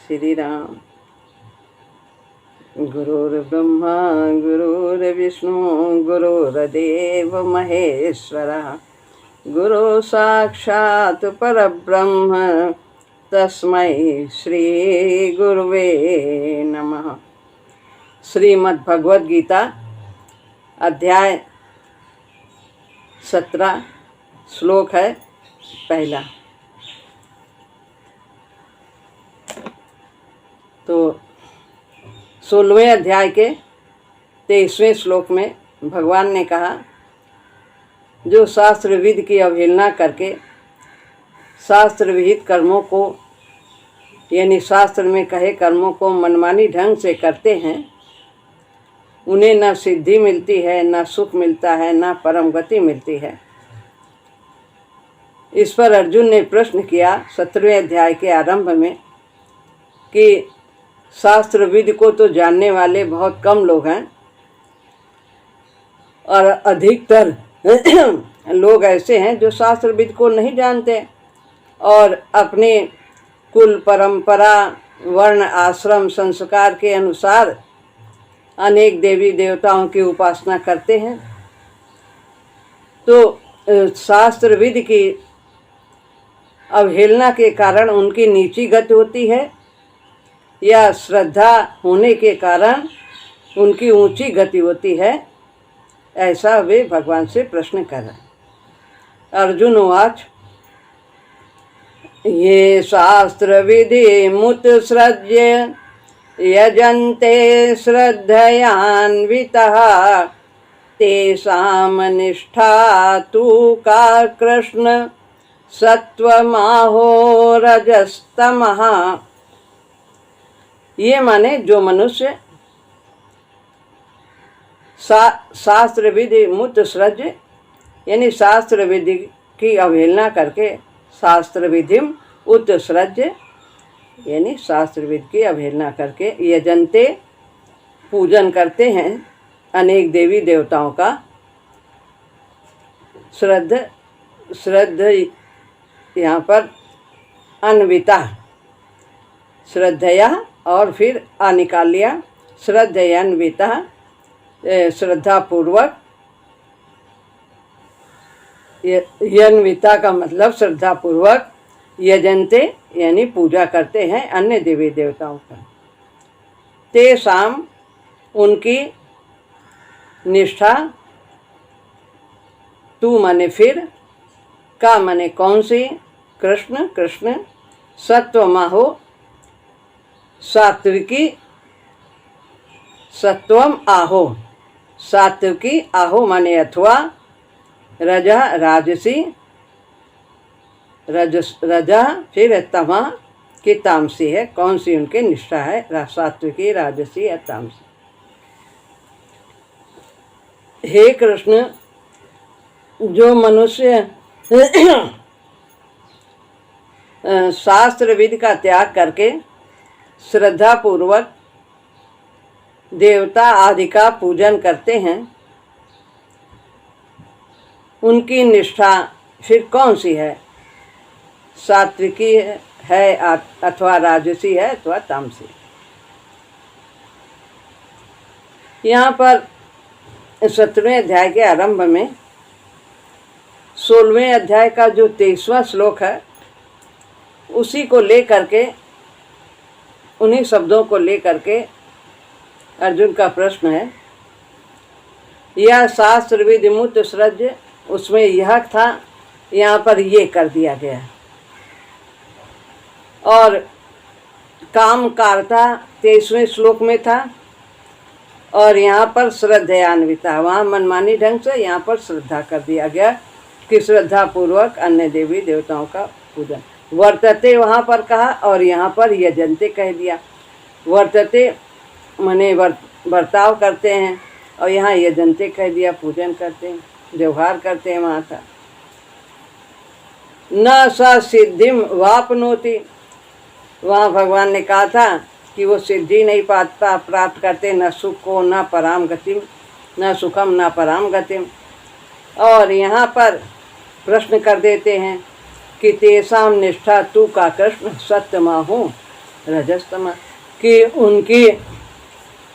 श्री राम। गुरुर्ब्रह्मा गुरुर्विष्णु गुरुर्देव महेश्वरः, गुरु साक्षात् परब्रह्म तस्मै श्री गुरुवे नमः। श्रीमद् भगवद गीता अध्याय 17 श्लोक है पहला। तो 16वें अध्याय के 23वें श्लोक में भगवान ने कहा, जो शास्त्र विधि की अवहेलना करके शास्त्र विहित कर्मों को यानी शास्त्र में कहे कर्मों को मनमानी ढंग से करते हैं, उन्हें न सिद्धि मिलती है, न सुख मिलता है, न परम गति मिलती है। इस पर अर्जुन ने प्रश्न किया 17वें अध्याय के आरंभ में कि शास्त्र विधि को तो जानने वाले बहुत कम लोग हैं और अधिकतर लोग ऐसे हैं जो शास्त्र विधि को नहीं जानते और अपने कुल परंपरा वर्ण आश्रम संस्कार के अनुसार अनेक देवी देवताओं की उपासना करते हैं। तो शास्त्र विधि की अवहेलना के कारण उनकी नीची गति होती है या श्रद्धा होने के कारण उनकी ऊंची गति होती है, ऐसा वे भगवान से प्रश्न कर रहे हैं। अर्जुन उवाच, ये शास्त्र विधि मुत्सृज्य यजन्ते श्रद्धयान्वितः तेषां निष्ठा तु का कृष्ण सत्वमाहो रजस्तमः। ये माने जो मनुष्य शास्त्र विधि मुत्सृज यानी शास्त्र विधि की अवहेलना करके शास्त्र विधिम उत्सृज यानी शास्त्र विधि की अवहेलना करके यजन्ते पूजन करते हैं अनेक देवी देवताओं का। श्रद्ध यहाँ पर अन्विता श्रद्धया और फिर आ निकाल लिया, श्रद्धयान्विता श्रद्धापूर्वक। यन्विता का मतलब श्रद्धापूर्वक, यजन्ते यानी पूजा करते हैं अन्य देवी देवताओं का। तेषाम उनकी निष्ठा, तू माने फिर, का माने कौन सी, कृष्ण कृष्ण, सत्वमाहो सात्विकी, सत्वम आहो सात्विकी, आहो माने अथवा, रजा राजसी, रजा फिर तमा की तामसी है, कौन सी उनकी निष्ठा है, सात्विकी राजसी या तामसी। हे कृष्ण, जो मनुष्य शास्त्र विधि का त्याग करके श्रद्धा पूर्वक देवता आदि का पूजन करते हैं, उनकी निष्ठा फिर कौन सी है, सात्विकी है अथवा राजसी है अथवा तामसी। यहाँ पर 17वें अध्याय के आरंभ में 16वें अध्याय का जो 23वां श्लोक है उसी को लेकर के, उन्हीं शब्दों को लेकर के अर्जुन का प्रश्न है। यह शास्त्र विधि मुत्सृज, उसमें यह था, यहाँ पर ये कर दिया गया। और काम कारता 23वें श्लोक में था और यहाँ पर श्रद्धयान्विता, वहाँ मनमानी ढंग से यहाँ पर श्रद्धा कर दिया गया कि श्रद्धा पूर्वक अन्य देवी देवताओं का पूजन। वर्तते वहाँ पर कहा और यहाँ पर यजन्ते कह दिया। वर्तते माने बर्ताव करते हैं और यहाँ यजन्ते कह दिया, पूजन करते हैं, व्यवहार करते हैं। वहाँ था न स सिद्धिम वापनोति, वहाँ भगवान ने कहा था कि वो सिद्धि नहीं प्राप्त करते, न सुख को न पराम गतिम, न सुखम न पराम गतिम। और यहाँ पर प्रश्न कर देते हैं कि तेषाम निष्ठा तू का कृष्ण सत्यमाहु रजस्तमा, कि उनकी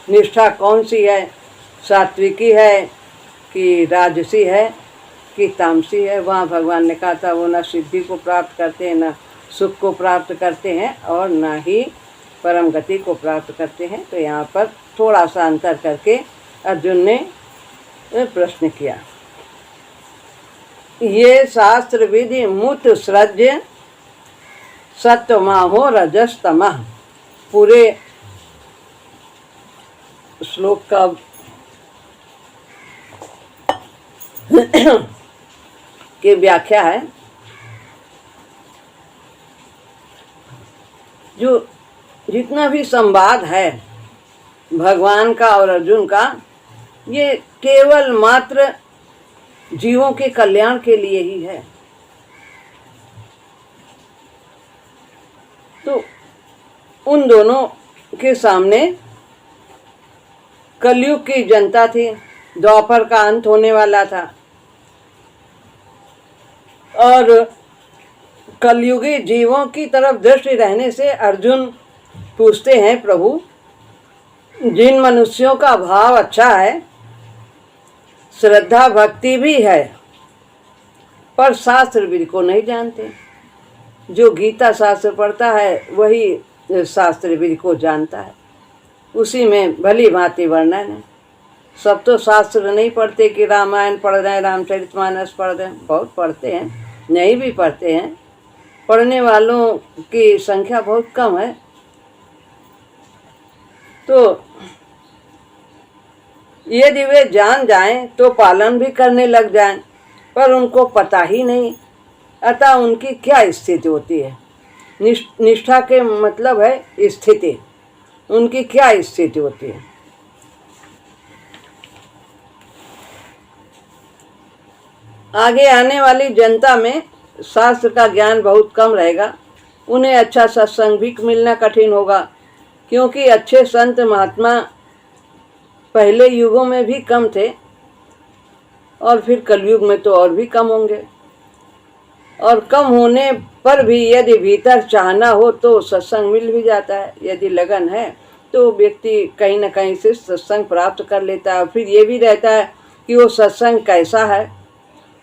निष्ठा कौन सी है, सात्विकी है कि राजसी है कि तामसी है। वहाँ भगवान ने कहा था वो न सिद्धि को प्राप्त करते हैं, न सुख को प्राप्त करते हैं और न ही परम गति को प्राप्त करते हैं। तो यहाँ पर थोड़ा सा अंतर करके अर्जुन ने प्रश्न किया। ये शास्त्र विधि मुत सृज्य सत्वमाहो रजस्तमः। पूरे श्लोक का की व्याख्या है। जो जितना भी संवाद है भगवान का और अर्जुन का, ये केवल मात्र जीवों के कल्याण के लिए ही है। तो उन दोनों के सामने कलयुग की जनता थी, द्वापर का अंत होने वाला था और कलयुगी जीवों की तरफ दृष्टि रहने से अर्जुन पूछते हैं, प्रभु जिन मनुष्यों का भाव अच्छा है, श्रद्धा भक्ति भी है, पर शास्त्र विधि को नहीं जानते। जो गीता शास्त्र पढ़ता है वही शास्त्र विधि को जानता है, उसी में भली भांति वर्णन है। सब तो शास्त्र नहीं पढ़ते कि रामायण पढ़ रहे हैं, रामचरितमानस पढ़ रहे हैं, बहुत पढ़ते हैं, नहीं भी पढ़ते हैं, पढ़ने वालों की संख्या बहुत कम है। तो यदि वे जान जाएं तो पालन भी करने लग जाएं, पर उनको पता ही नहीं, अतः उनकी क्या स्थिति होती है। निष्ठा के मतलब है स्थिति, उनकी क्या स्थिति होती है। आगे आने वाली जनता में शास्त्र का ज्ञान बहुत कम रहेगा, उन्हें अच्छा सत्संग भी मिलना कठिन होगा, क्योंकि अच्छे संत महात्मा पहले युगों में भी कम थे और फिर कलयुग में तो और भी कम होंगे। और कम होने पर भी यदि भीतर चाहना हो तो सत्संग मिल भी जाता है। यदि लगन है तो व्यक्ति कहीं न कहीं से सत्संग प्राप्त कर लेता है। फिर ये भी रहता है कि वो सत्संग कैसा है,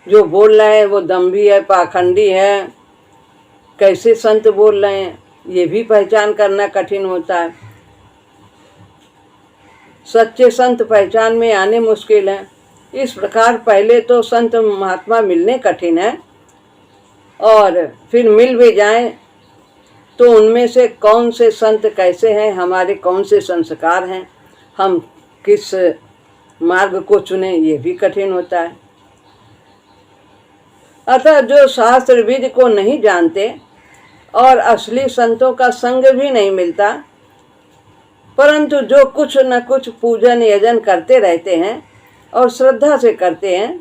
जो बोल रहे हैं वो दम्भी है, पाखंडी है, कैसे संत बोल रहे हैं, ये भी पहचान करना कठिन होता है। सच्चे संत पहचान में आने मुश्किल है। इस प्रकार पहले तो संत महात्मा मिलने कठिन है, और फिर मिल भी जाएं तो उनमें से कौन से संत कैसे हैं, हमारे कौन से संस्कार हैं, हम किस मार्ग को चुनें, ये भी कठिन होता है। अतः जो शास्त्र विधि को नहीं जानते और असली संतों का संग भी नहीं मिलता, परंतु जो कुछ न कुछ पूजन यजन करते रहते हैं और श्रद्धा से करते हैं,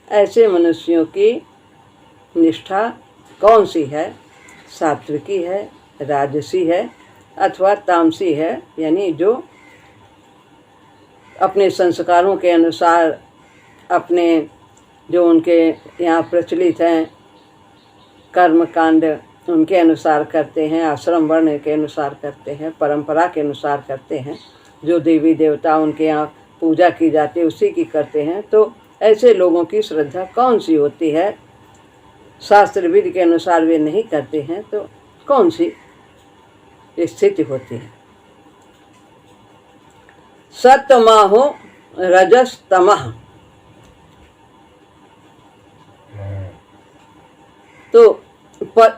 ऐसे मनुष्यों की निष्ठा कौन सी है, सात्विकी है, राजसी है अथवा तामसी है, यानी जो अपने संस्कारों के अनुसार, अपने जो उनके यहाँ प्रचलित हैं कर्म कांड उनके अनुसार करते हैं, आश्रम वर्ण के अनुसार करते हैं, परंपरा के अनुसार करते हैं, जो देवी देवता उनके यहाँ पूजा की जाती है उसी की करते हैं। तो ऐसे लोगों की श्रद्धा कौन सी होती है, शास्त्र विधि के अनुसार वे नहीं करते हैं, तो कौन सी स्थिति होती है। सत्वमाहो रजस्तमः, तो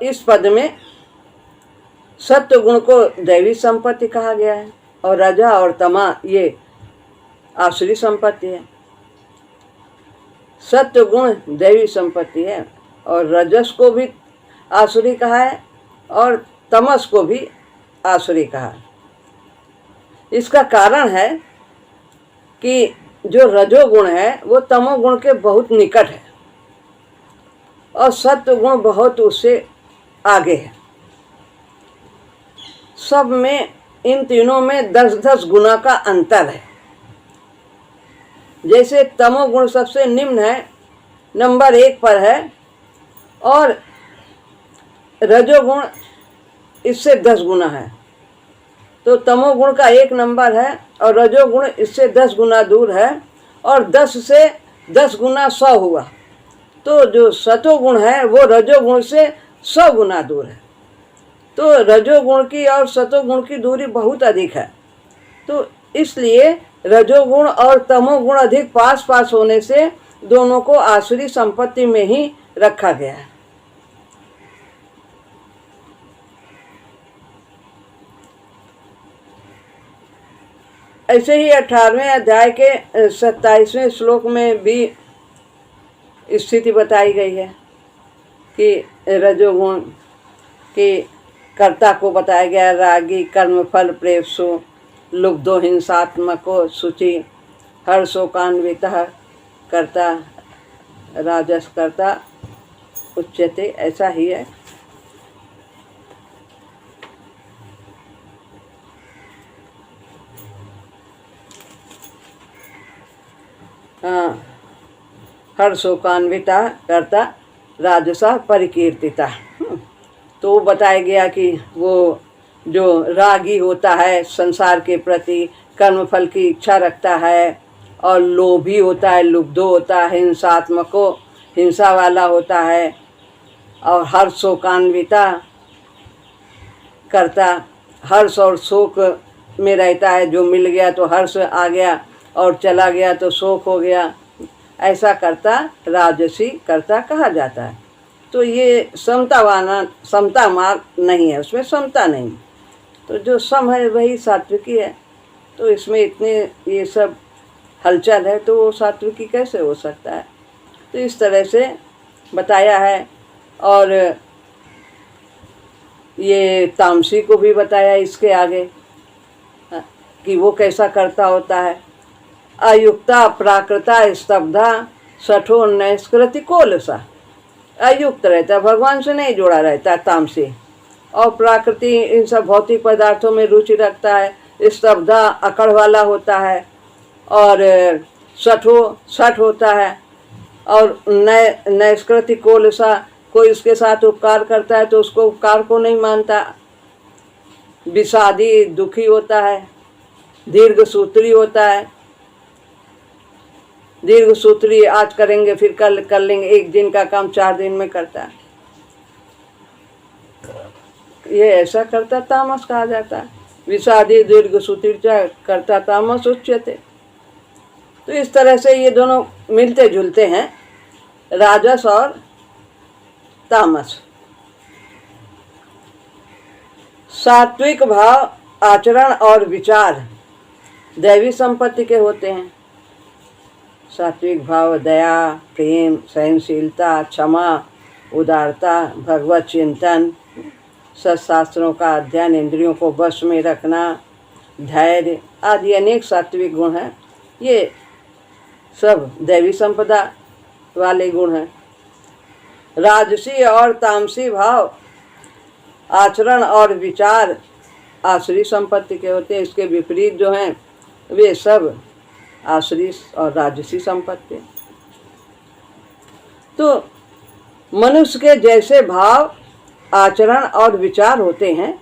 इस पद में सत्व गुण को दैवी संपत्ति कहा गया है और रजा और तमा ये आसुरी संपत्ति है। सत्व गुण दैवी संपत्ति है और रजस को भी आसुरी कहा है और तमस को भी आसुरी कहा है। इसका कारण है कि जो रजोगुण है वो तमोगुण के बहुत निकट है और सत्व गुण बहुत उससे आगे है। सब में इन तीनों में 10-10 गुना का अंतर है। जैसे तमोगुण सबसे निम्न है, नंबर 1 पर है, और रजोगुण इससे 10 गुना है, तो तमोगुण का 1 नंबर है और रजोगुण इससे 10 गुना दूर है, और 10 से 10 गुना 100 हुआ। तो जो सतोगुण है वो रजोगुण से 100 गुना दूर है। तो रजोगुण की और सतोगुण की दूरी बहुत अधिक है। तो इसलिए रजोगुण और तमोगुण अधिक पास पास होने से दोनों को आसुरी संपत्ति में ही रखा गया है। ऐसे ही 18वें अध्याय के 27वें श्लोक में भी स्थिति बताई गई है कि रजोगुण के कर्ता को बताया गया, रागी कर्म फल प्रेप्सो लुब्धो हिंसात्मको शुचि हर्षोकान्वितः कर्ता राजस कर्ता उच्यते, ऐसा ही है। हाँ, हर्षोकान्विता कर्ता राजसा परिकीर्तिता। तो बताया गया कि वो जो रागी होता है संसार के प्रति, कर्मफल की इच्छा रखता है, और लोभी होता है, लुब्धो होता है, हिंसात्मको हिंसा वाला होता है, और हर्षोकान्विता करता हर्ष और शोक में रहता है। जो मिल गया तो हर्ष आ गया और चला गया तो शोक हो गया, ऐसा करता राजसी कर्ता कहा जाता है। तो ये समता मार्ग नहीं है, उसमें समता नहीं। तो जो सम है वही सात्विकी है। तो इसमें इतने ये सब हलचल है तो वो सात्विकी कैसे हो सकता है। तो इस तरह से बताया है। और ये तामसी को भी बताया इसके आगे कि वो कैसा करता होता है। अयुक्ता प्राकृता स्तब्धा सठो नैष्कृति कोलसा। अयुक्त रहता है, भगवान से नहीं जुड़ा रहता है तामसी, और प्राकृति इन सब भौतिक पदार्थों में रुचि रखता है। स्तब्धा अकड़ वाला होता है, और सठ होता है, और नैष्कृति कोलसा, कोई उसके साथ उपकार करता है तो उसको उपकार को नहीं मानता। विषादी दुखी होता है, दीर्घ सूत्री होता है। दीर्घ सूत्री आज करेंगे फिर कल कर लेंगे, 1 दिन का काम 4 दिन में करता है। ये ऐसा करता तामस कहा जाता है। विषादी दीर्घ सूत्री करता तामस उच्यते। तो इस तरह से ये दोनों मिलते जुलते हैं, राजस और तामस। सात्विक भाव आचरण और विचार दैवी संपत्ति के होते हैं। सात्विक भाव दया, प्रेम, सहनशीलता, क्षमा, उदारता, भगवत चिंतन, सत्शास्त्रों का अध्ययन, इंद्रियों को वश में रखना, धैर्य आदि अनेक सात्विक गुण हैं। ये सब दैवी संपदा वाले गुण हैं। राजसी और तामसी भाव आचरण और विचार आसुरी संपत्ति के होते हैं। इसके विपरीत जो हैं वे सब आसुरी और राजसी संपत्ति। तो मनुष्य के जैसे भाव आचरण और विचार होते हैं,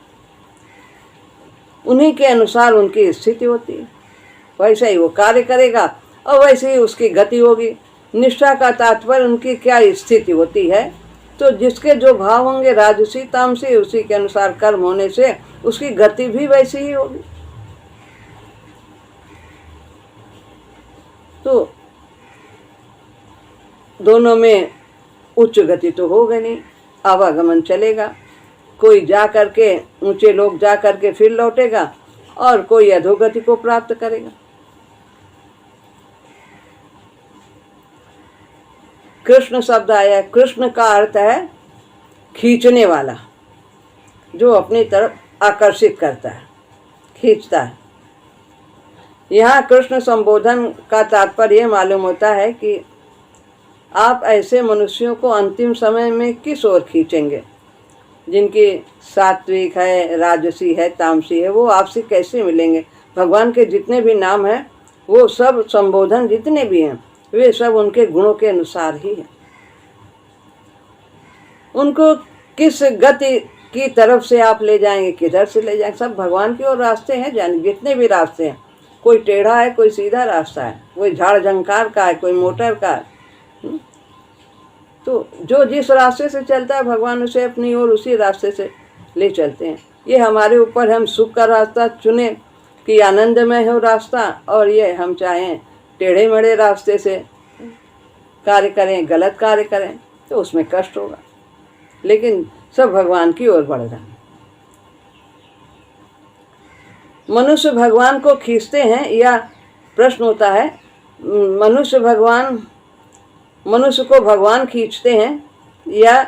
उन्हीं के अनुसार उनकी स्थिति होती है। वैसे ही वो कार्य करेगा और वैसे ही उसकी गति होगी। निष्ठा का तात्पर्य उनकी क्या स्थिति होती है। तो जिसके जो भाव होंगे राजसी तामसी, उसी के अनुसार कर्म होने से उसकी गति भी वैसी ही होगी। तो दोनों में उच्च गति तो होगा नहीं, आवागमन चलेगा। कोई जा करके, ऊंचे लोग जा करके फिर लौटेगा, और कोई अधोगति को प्राप्त करेगा। कृष्ण शब्द आया, कृष्ण का अर्थ है खींचने वाला, जो अपनी तरफ आकर्षित करता है, खींचता है। यहाँ कृष्ण संबोधन का तात्पर्य मालूम होता है कि आप ऐसे मनुष्यों को अंतिम समय में किस ओर खींचेंगे जिनकी सात्विक है, राजसी है, तामसी है। वो आपसे कैसे मिलेंगे। भगवान के जितने भी नाम हैं वो सब संबोधन जितने भी हैं वे सब उनके गुणों के अनुसार ही है। उनको किस गति की तरफ से आप ले जाएंगे, किधर से ले जाएंगे, सब भगवान की ओर रास्ते हैं। जान जितने भी रास्ते हैं, कोई टेढ़ा है, कोई सीधा रास्ता है, कोई झाड़ झंकार का है, कोई मोटर का है। तो जो जिस रास्ते से चलता है भगवान उसे अपनी ओर उसी रास्ते से ले चलते हैं। ये हमारे ऊपर, हम सुख का रास्ता चुने कि आनंदमय हो रास्ता, और ये हम चाहें टेढ़े मेढ़े रास्ते से कार्य करें, गलत कार्य करें, तो उसमें कष्ट होगा। लेकिन सब भगवान की ओर बढ़ रहा है। मनुष्य भगवान को खींचते हैं, या प्रश्न होता है मनुष्य को भगवान खींचते हैं या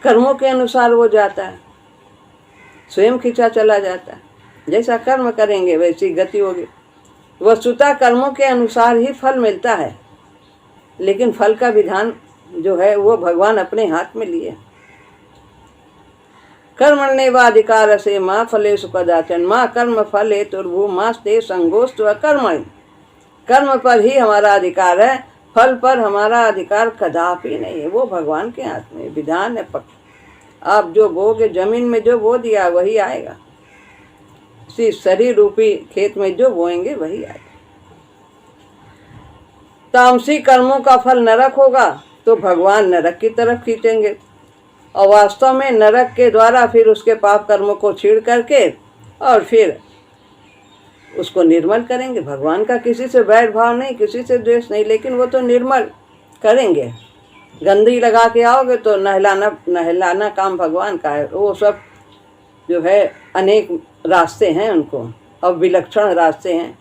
कर्मों के अनुसार वो जाता है, स्वयं खींचा चला जाता है। जैसा कर्म करेंगे वैसी गति होगी। वस्तुतः कर्मों के अनुसार ही फल मिलता है, लेकिन फल का विधान जो है वो भगवान अपने हाथ में लिए। कर्मण्येवाधिकार से माँ फलेषु कदाचन माँ कर्म फल हेतुर्भू मास्ते संगोस्तु अकर्मणि। कर्म पर ही हमारा अधिकार है, फल पर हमारा अधिकार कदापि नहीं है। वो भगवान के हाथ में विधान है पक्का। आप जो बोगे, जमीन में जो बो दिया वही आएगा, इसी शरीर रूपी खेत में जो बोएंगे वही आएगा। तामसी कर्मों का फल नरक होगा तो भगवान नरक की तरफ खींचेंगे, और वास्तव में नरक के द्वारा फिर उसके पाप कर्मों को छीड़ करके और फिर उसको निर्मल करेंगे। भगवान का किसी से वैर भाव नहीं, किसी से द्वेष नहीं, लेकिन वो तो निर्मल करेंगे। गंदगी लगा के आओगे तो नहलाना काम भगवान का है। वो सब जो है अनेक रास्ते हैं उनको, और विलक्षण रास्ते हैं।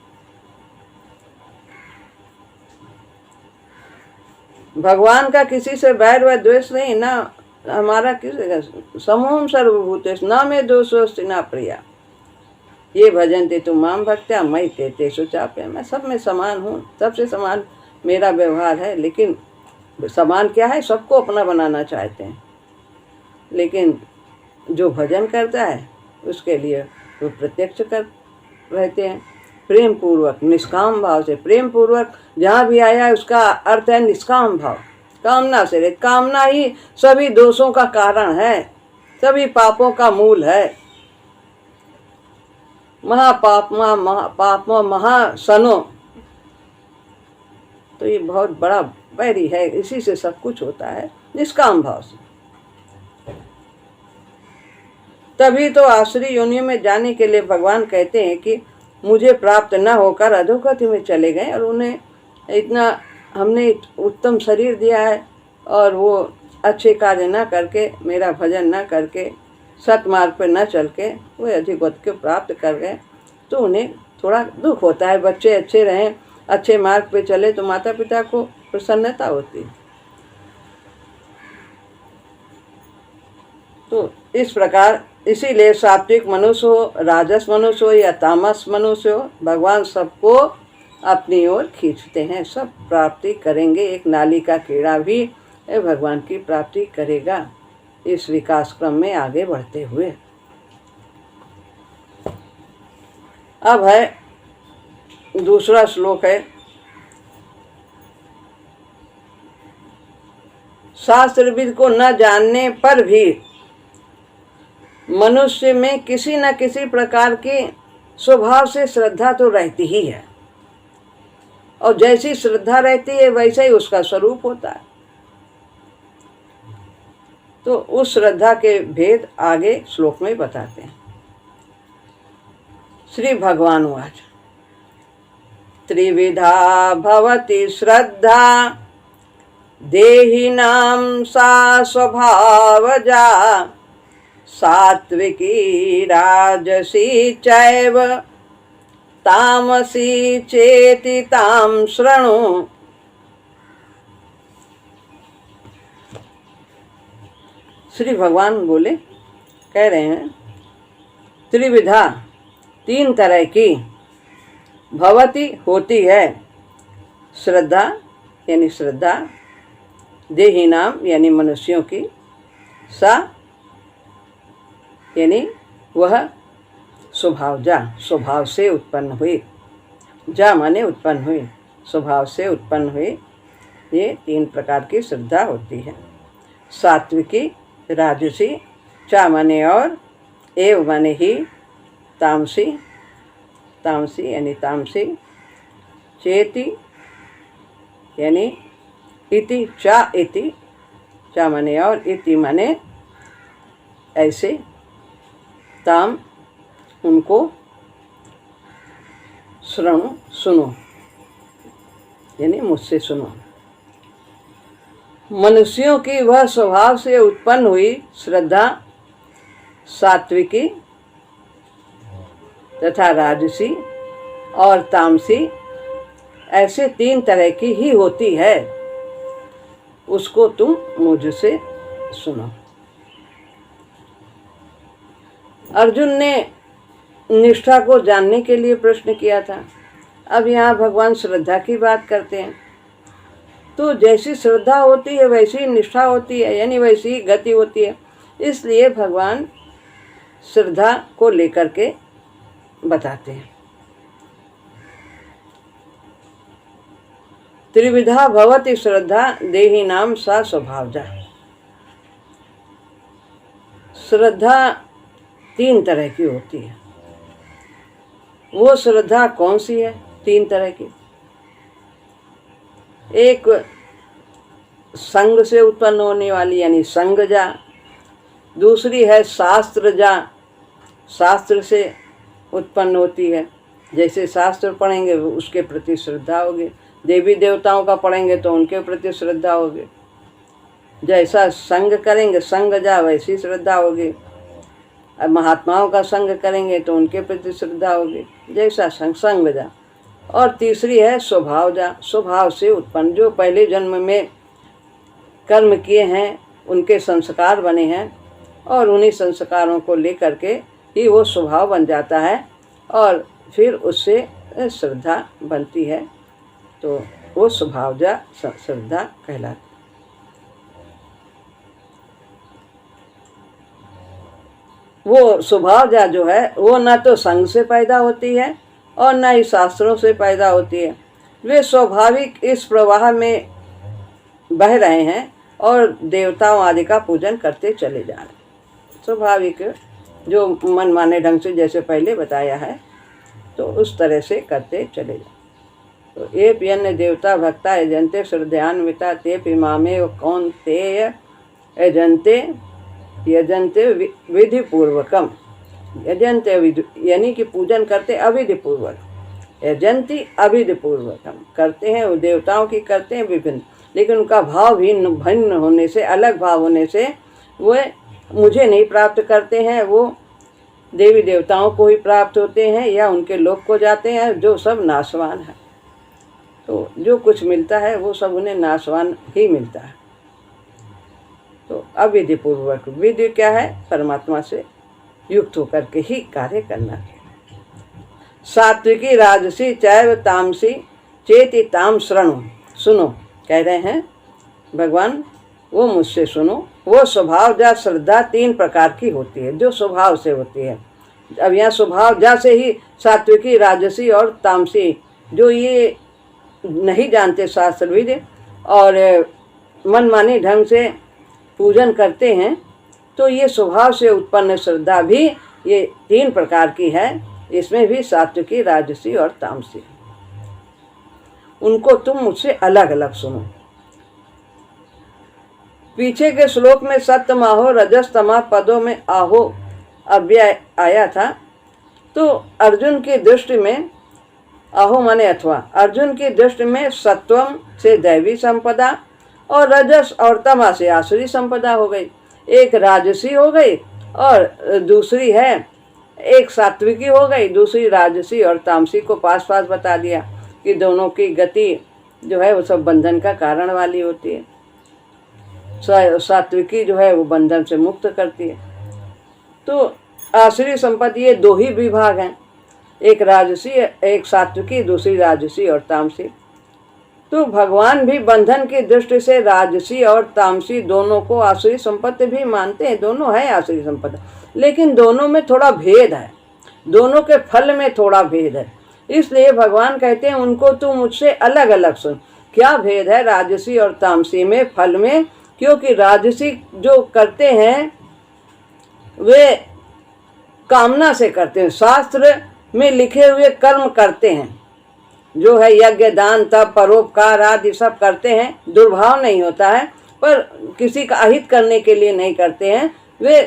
भगवान का किसी से वैर व द्वेष नहीं, ना हमारा किसी समूह सर्वभूतेषु न मे दोषोस्ति न प्रिया ये भजन्ते तुम माम भक्त्या मयि ते तेषु चाप्य। मैं सब में समान हूँ, सबसे समान मेरा व्यवहार है। लेकिन समान क्या है, सबको अपना बनाना चाहते हैं। लेकिन जो भजन करता है उसके लिए वो प्रत्यक्ष कर रहते हैं, प्रेम पूर्वक निष्काम भाव से। प्रेम पूर्वक जहाँ भी आया उसका अर्थ है निष्काम भाव, कामना से रहे। कामना ही सभी दोषों का कारण है, सभी पापों का मूल है। महापापमा महासनो, तो ये बहुत बड़ा बैरी है, इसी से सब कुछ होता है, निष्काम भाव से। तभी तो आसुरी योनियों में जाने के लिए भगवान कहते हैं कि मुझे प्राप्त न होकर अधोगति में चले गए, और उन्हें इतना हमने उत्तम शरीर दिया है और वो अच्छे कार्य न करके, मेरा भजन न करके, सतमार्ग पर न चल के वो अधिगति को प्राप्त कर गए, तो उन्हें थोड़ा दुख होता है। बच्चे अच्छे रहें, अच्छे मार्ग पे चले तो माता पिता को प्रसन्नता होती है। तो इस प्रकार, इसीलिए सात्विक मनुष्य हो, राजस मनुष्य हो या तामस मनुष्य हो, भगवान सबको अपनी ओर खींचते हैं। सब प्राप्ति करेंगे। एक नाली का कीड़ा भी भगवान की प्राप्ति करेगा इस विकास क्रम में आगे बढ़ते हुए। अब है दूसरा श्लोक है, शास्त्रविद को न जानने पर भी मनुष्य में किसी न किसी प्रकार की स्वभाव से श्रद्धा तो रहती ही है, और जैसी श्रद्धा रहती है वैसे ही उसका स्वरूप होता है। तो उस श्रद्धा के भेद आगे श्लोक में बताते हैं। श्री भगवान वाच त्रिविधा भवति श्रद्धा देहिनां सा स्वभावजा सात्विकी राजसी चैव तामसी चेति तां शृणु। श्री भगवान बोले, कह रहे हैं त्रिविधा, तीन तरह की, भवति होती है, श्रद्धा यानी श्रद्धा, देही नाम यानी मनुष्यों की, सा यानी वह स्वभाव, जा स्वभाव से उत्पन्न हुई, जा माने उत्पन्न हुई, स्वभाव से उत्पन्न हुई। ये तीन प्रकार की श्रद्धा होती है, सात्विकी, राजसी चा माने और, एव माने ही, तामसी, तामसी यानी तामसी, चेति यानी इति, चा इति, चा माने और, इति माने ऐसे, ताम उनको, श्रवण सुनो यानी मुझसे सुनो। मनुष्यों की वह स्वभाव से उत्पन्न हुई श्रद्धा सात्विकी तथा राजसी और तामसी ऐसे 3 तरह की ही होती है, उसको तुम मुझसे सुनो। अर्जुन ने निष्ठा को जानने के लिए प्रश्न किया था। अब यहाँ भगवान श्रद्धा की बात करते हैं। तो जैसी श्रद्धा होती है वैसी निष्ठा होती है, यानी वैसी गति होती है। इसलिए भगवान श्रद्धा को लेकर के बताते हैं। त्रिविधा भवति श्रद्धा देहिनाम सा स्वभावजा। श्रद्धा 3 तरह की होती है। वो श्रद्धा कौन सी है? 3 तरह की। एक संग से उत्पन्न होने वाली यानी संगजा, दूसरी है शास्त्रजा, शास्त्र से उत्पन्न होती है। जैसे शास्त्र पढ़ेंगे उसके प्रति श्रद्धा होगी, देवी देवताओं का पढ़ेंगे तो उनके प्रति श्रद्धा होगी। जैसा संग करेंगे संगजा वैसी श्रद्धा होगी। अब महात्माओं का संग करेंगे तो उनके प्रति श्रद्धा होगी, जैसा संगजा। और तीसरी है स्वभावजा, स्वभाव से उत्पन्न, जो पहले जन्म में कर्म किए हैं उनके संस्कार बने हैं और उन्हीं संस्कारों को लेकर के ही वो स्वभाव बन जाता है और फिर उससे श्रद्धा बनती है, तो वो स्वभावजा श्रद्धा कहलाती। वो स्वभावजा जो है वो ना तो संग से पैदा होती है और ना ही शास्त्रों से पैदा होती है। वे स्वाभाविक इस प्रवाह में बह रहे हैं और देवताओं आदि का पूजन करते चले जा रहे हैं। स्वाभाविक जो मन माने ढंग से जैसे पहले बताया है तो उस तरह से करते चले जाए। तो ये पियन देवता भक्ता यजंते श्रद्धान्विता ते पिमामे कौन ते यजंते यजंते विधि पूर्वकम। यजंते विधि यानी कि पूजन करते अविधि पूर्वक, यजंती अविधि पूर्वकम करते हैं, वो देवताओं की करते हैं विभिन्न, लेकिन उनका भाव भिन्न होने से, अलग भाव होने से वो मुझे नहीं प्राप्त करते हैं, वो देवी देवताओं को ही प्राप्त होते हैं या उनके लोक को जाते हैं जो सब नाशवान है। तो जो कुछ मिलता है वो सब उन्हें नाशवान ही मिलता है। तो अविधि पूर्वक, विधि क्या है? परमात्मा से युक्त होकर के ही कार्य करना चाहिए। सात्विकी राजसी चैव तामसी चेति ताम शरणु। सुनो, कह रहे हैं भगवान वो मुझसे सुनो। वो स्वभावजा श्रद्धा 3 प्रकार की होती है, जो स्वभाव से होती है। अब यहाँ स्वभावजा से ही सात्विकी राजसी और तामसी, जो ये नहीं जानते शास्त्र विधि और मनमानी ढंग से पूजन करते हैं, तो ये स्वभाव से उत्पन्न श्रद्धा भी ये 3 प्रकार की है। इसमें भी सात्विकी राजसी और तामसी। उनको तुम मुझसे अलग अलग सुनो। पीछे के श्लोक में सप्तमाहो रजस तमा पदों में आहो अव्यय आया था। तो अर्जुन की दृष्टि में आहो माने अथवा, अर्जुन की दृष्टि में सत्वम से दैवी संपदा और रजस और तमा से आसुरी संपदा हो गई। एक राजसी हो गई और दूसरी है, एक सात्विकी हो गई, दूसरी राजसी और तामसी को पास पास बता दिया कि दोनों की गति जो है वो सब बंधन का कारण वाली होती है। सात्विकी जो है वो बंधन से मुक्त करती है। तो आसुरी संपत्ति ये 2 ही विभाग हैं, एक राजसी, एक सात्विकी, दूसरी राजसी और तामसी। तो भगवान भी बंधन की दृष्टि से राजसी और तामसी दोनों को आसुरी संपत्ति भी मानते हैं। दोनों है आसुरी संपत्ति, लेकिन दोनों में थोड़ा भेद है, दोनों के फल में थोड़ा भेद है। इसलिए भगवान कहते हैं उनको तुम मुझसे अलग अलग सुन। क्या भेद है राजसी और तामसी में? फल में। क्योंकि राजसी जो करते हैं वे कामना से करते हैं, शास्त्र में लिखे हुए कर्म करते हैं, जो है यज्ञ दान तप परोपकार आदि सब करते हैं, दुर्भाव नहीं होता है, पर किसी का अहित करने के लिए नहीं करते हैं, वे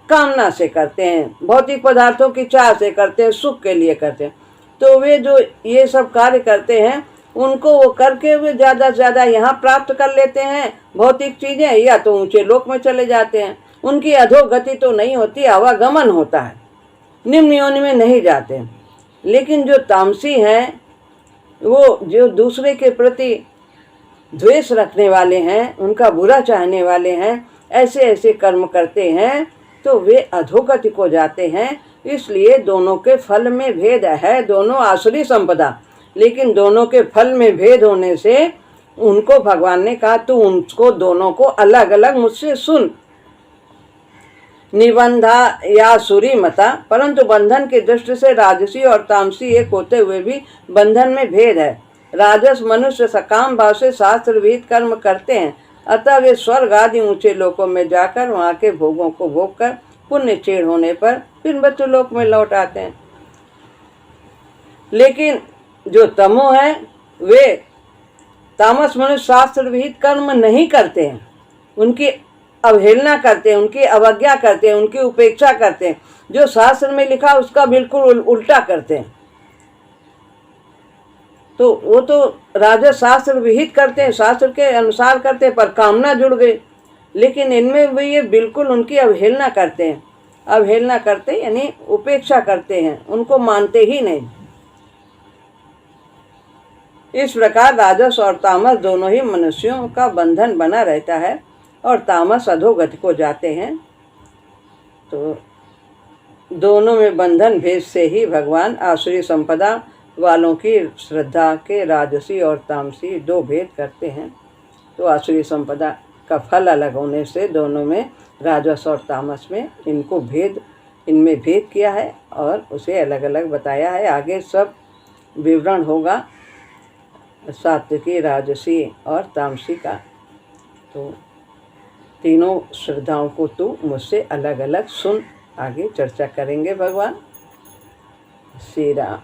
कामना से करते हैं, भौतिक पदार्थों की चाह से करते हैं, सुख के लिए करते हैं। तो वे जो ये सब कार्य करते हैं उनको वो करके वे ज़्यादा से ज़्यादा यहाँ प्राप्त कर लेते हैं भौतिक चीज़ें, या तो ऊंचे लोक में चले जाते हैं। उनकी अधोगति तो नहीं होती, आवागमन होता है, निम्न योनि में नहीं जाते। लेकिन जो तामसी हैं, वो जो दूसरे के प्रति द्वेष रखने वाले हैं, उनका बुरा चाहने वाले हैं, ऐसे ऐसे कर्म करते हैं, तो वे अधोगति को जाते हैं। इसलिए दोनों के फल में भेद है, दोनों आसुरी संपदा, लेकिन दोनों के फल में भेद होने से उनको भगवान ने कहा तू उनको दोनों को अलग अलग मुझसे सुन। निबंधा या सुरी मता, परंतु बंधन की दृष्टि से राजसी और तामसी एक होते हुए भी बंधन में भेद है। राजस मनुष्य सकाम भाव से शास्त्र विहित कर्म करते हैं, अतः वे स्वर्ग आदि ऊंचे लोकों में जाकर वहाँ के भोगों को भोग कर पुण्य चीड़ होने पर फिर मृत्युलोक में लौट आते हैं। लेकिन जो तमो है, वे तामस मनुष्य शास्त्र विहित कर्म नहीं करते हैं, उनकी अवहेलना करते हैं, उनकी अवज्ञा करते हैं, उनकी उपेक्षा करते हैं, जो शास्त्र में लिखा उसका बिल्कुल उल्टा करते हैं। तो वो तो राजस शास्त्र विहित करते हैं, शास्त्र के अनुसार करते हैं, पर कामना जुड़ गई। लेकिन इनमें भी ये बिल्कुल उनकी अवहेलना करते हैं, अवहेलना करते यानी उपेक्षा करते हैं, उनको मानते ही नहीं। इस प्रकार राजस और तामस दोनों ही मनुष्यों का बंधन बना रहता है और तामस अधोगति को जाते हैं। तो दोनों में बंधन भेद से ही भगवान आसुरी संपदा वालों की श्रद्धा के राजसी और तामसी दो भेद करते हैं। तो आसुरी संपदा का फल अलग होने से दोनों में राजस और तामस में इनमें भेद किया है और उसे अलग अलग बताया है। आगे सब विवरण होगा सात्विकी राजसी और तामसी का। तो तीनों श्रद्धाओं को तू मुझसे अलग अलग सुन। आगे चर्चा करेंगे भगवान। श्री राम।